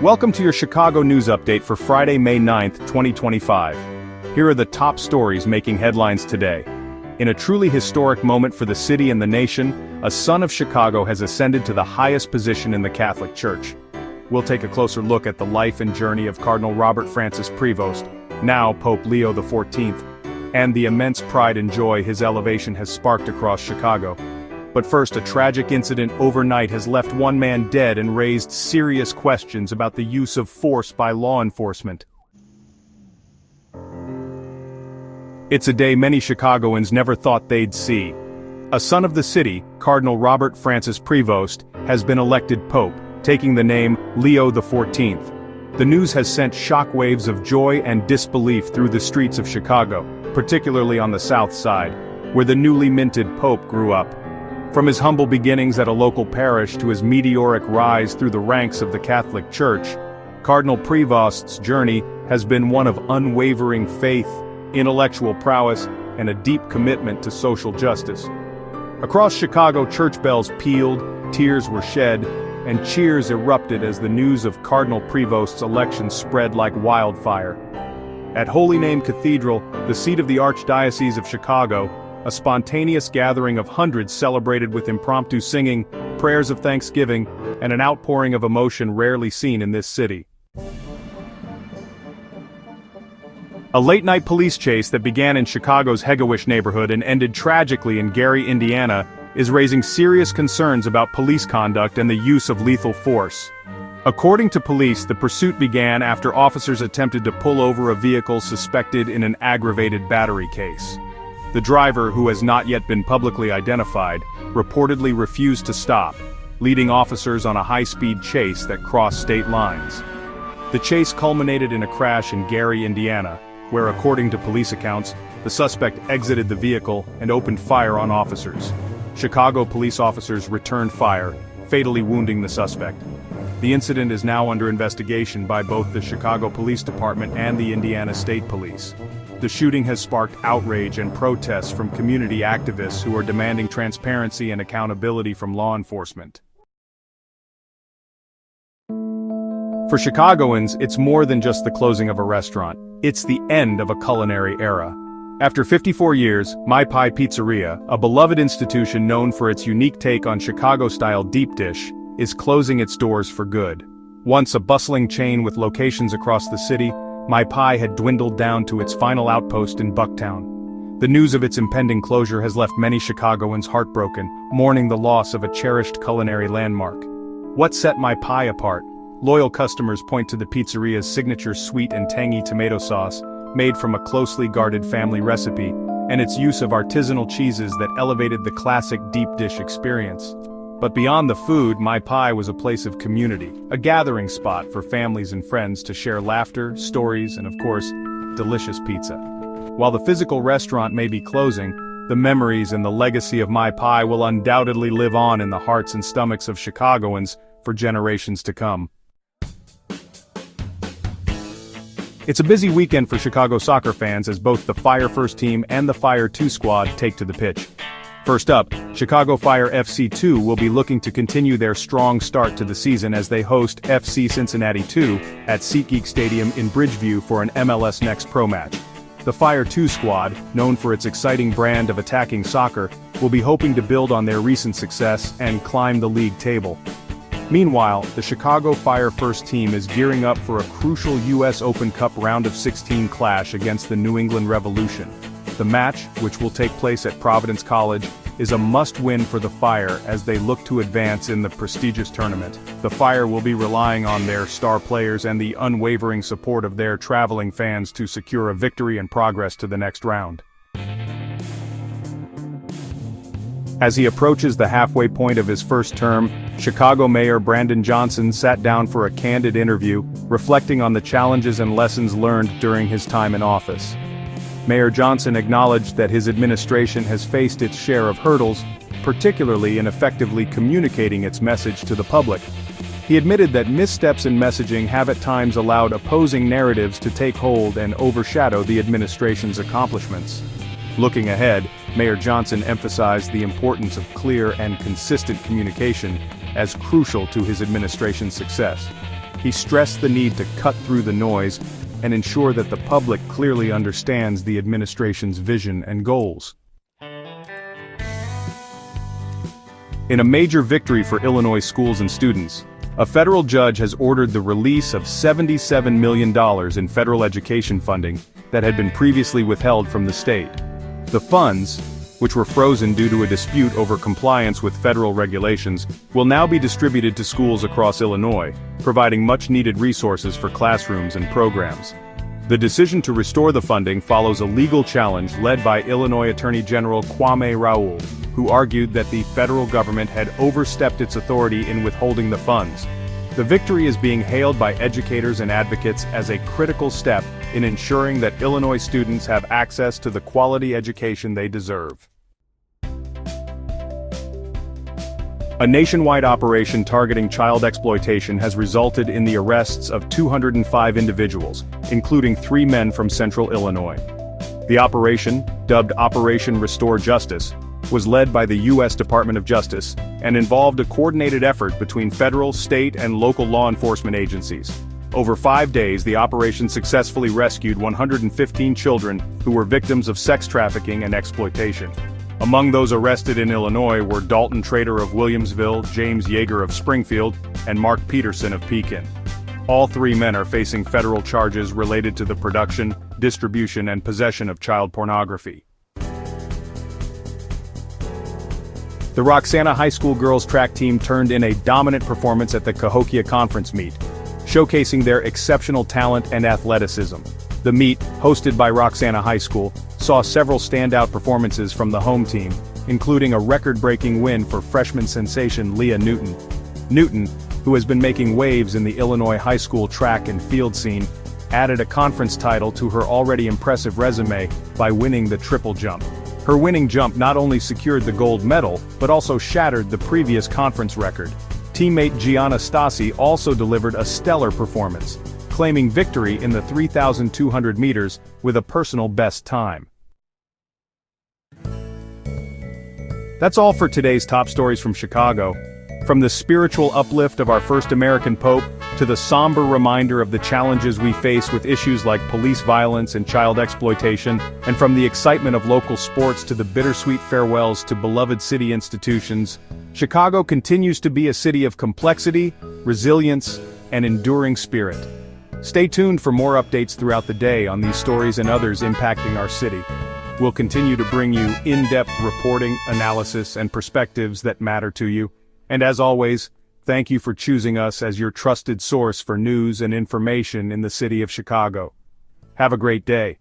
Welcome to your Chicago News Update for Friday, May 9th, 2025. Here are the top stories making headlines today. In a truly historic moment for the city and the nation, a son of Chicago has ascended to the highest position in the Catholic Church. We'll take a closer look at the life and journey of Cardinal Robert Francis Prevost, now Pope Leo XIV, and the immense pride and joy his elevation has sparked across Chicago. But first, a tragic incident overnight has left one man dead and raised serious questions about the use of force by law enforcement. It's a day many Chicagoans never thought they'd see. A son of the city, Cardinal Robert Francis Prevost, has been elected Pope, taking the name Leo XIV. The news has sent shockwaves of joy and disbelief through the streets of Chicago, particularly on the south side, where the newly minted Pope grew up. From his humble beginnings at a local parish to his meteoric rise through the ranks of the Catholic Church, Cardinal Prevost's journey has been one of unwavering faith, intellectual prowess, and a deep commitment to social justice. Across Chicago, church bells pealed, tears were shed, and cheers erupted as the news of Cardinal Prevost's election spread like wildfire. At Holy Name Cathedral, the seat of the Archdiocese of Chicago, a spontaneous gathering of hundreds celebrated with impromptu singing, prayers of thanksgiving, and an outpouring of emotion rarely seen in this city. A late-night police chase that began in Chicago's Hegewisch neighborhood and ended tragically in Gary, Indiana, is raising serious concerns about police conduct and the use of lethal force. According to police, the pursuit began after officers attempted to pull over a vehicle suspected in an aggravated battery case. The driver, who has not yet been publicly identified, reportedly refused to stop, leading officers on a high-speed chase that crossed state lines. The chase culminated in a crash in Gary, Indiana, where, according to police accounts, the suspect exited the vehicle and opened fire on officers. Chicago police officers returned fire, fatally wounding the suspect. The incident is now under investigation by both the Chicago Police Department and the Indiana State Police. The shooting has sparked outrage and protests from community activists who are demanding transparency and accountability from law enforcement. For Chicagoans, it's more than just the closing of a restaurant. It's the end of a culinary era. After 54 years, My Pie Pizzeria, a beloved institution known for its unique take on Chicago-style deep dish, is closing its doors for good. Once a bustling chain with locations across the city, My Pie had dwindled down to its final outpost in Bucktown. The news of its impending closure has left many Chicagoans heartbroken, mourning the loss of a cherished culinary landmark. What set My Pie apart? Loyal customers point to the pizzeria's signature sweet and tangy tomato sauce, made from a closely guarded family recipe, and its use of artisanal cheeses that elevated the classic deep dish experience. But beyond the food, My Pie was a place of community, a gathering spot for families and friends to share laughter, stories, and of course, delicious pizza. While the physical restaurant may be closing, the memories and the legacy of My Pie will undoubtedly live on in the hearts and stomachs of Chicagoans for generations to come. It's a busy weekend for Chicago soccer fans as both the Fire First Team and the Fire 2 squad take to the pitch. First up, Chicago Fire FC2 will be looking to continue their strong start to the season as they host FC Cincinnati 2 at SeatGeek Stadium in Bridgeview for an MLS Next Pro match. The Fire 2 squad, known for its exciting brand of attacking soccer, will be hoping to build on their recent success and climb the league table. Meanwhile, the Chicago Fire First Team is gearing up for a crucial U.S. Open Cup round of 16 clash against the New England Revolution. The match, which will take place at Providence College, is a must-win for the Fire as they look to advance in the prestigious tournament. The Fire will be relying on their star players and the unwavering support of their traveling fans to secure a victory and progress to the next round. As he approaches the halfway point of his first term, Chicago Mayor Brandon Johnson sat down for a candid interview, reflecting on the challenges and lessons learned during his time in office. Mayor Johnson acknowledged that his administration has faced its share of hurdles, particularly in effectively communicating its message to the public. He admitted that missteps in messaging have at times allowed opposing narratives to take hold and overshadow the administration's accomplishments. Looking ahead, Mayor Johnson emphasized the importance of clear and consistent communication as crucial to his administration's success. he stressed the need to cut through the noise and ensure that the public clearly understands the administration's vision and goals. In a major victory for Illinois schools and students, a federal judge has ordered the release of $77 million in federal education funding that had been previously withheld from the state. The funds, which were frozen due to a dispute over compliance with federal regulations, will now be distributed to schools across Illinois, providing much-needed resources for classrooms and programs. The decision to restore the funding follows a legal challenge led by Illinois Attorney General Kwame Raoul, who argued that the federal government had overstepped its authority in withholding the funds. The victory is being hailed by educators and advocates as a critical step in ensuring that Illinois students have access to the quality education they deserve. A nationwide operation targeting child exploitation has resulted in the arrests of 205 individuals, including 3 men from central Illinois. The operation, dubbed Operation Restore Justice, was led by the U.S. Department of Justice and involved a coordinated effort between federal, state, and local law enforcement agencies. Over 5 days, the operation successfully rescued 115 children who were victims of sex trafficking and exploitation. Among those arrested in Illinois were Dalton Trader of Williamsville, James Yeager of Springfield, and Mark Peterson of Pekin. All 3 men are facing federal charges related to the production, distribution, and possession of child pornography. The Roxana High School girls track team turned in a dominant performance at the Cahokia Conference meet, showcasing their exceptional talent and athleticism. The meet, hosted by Roxana High School, saw several standout performances from the home team, including a record-breaking win for freshman sensation Leah Newton. Newton, who has been making waves in the Illinois high school track and field scene, added a conference title to her already impressive resume by winning the triple jump. Her winning jump not only secured the gold medal, but also shattered the previous conference record. Teammate Gianna Stasi also delivered a stellar performance, claiming victory in the 3,200 meters with a personal best time. That's all for today's top stories from Chicago. From the spiritual uplift of our first American Pope, to the somber reminder of the challenges we face with issues like police violence and child exploitation, and from the excitement of local sports to the bittersweet farewells to beloved city institutions, Chicago continues to be a city of complexity, resilience, and enduring spirit. Stay tuned for more updates throughout the day on these stories and others impacting our city. We'll continue to bring you in-depth reporting, analysis, and perspectives that matter to you. And as always, thank you for choosing us as your trusted source for news and information in the city of Chicago. Have a great day.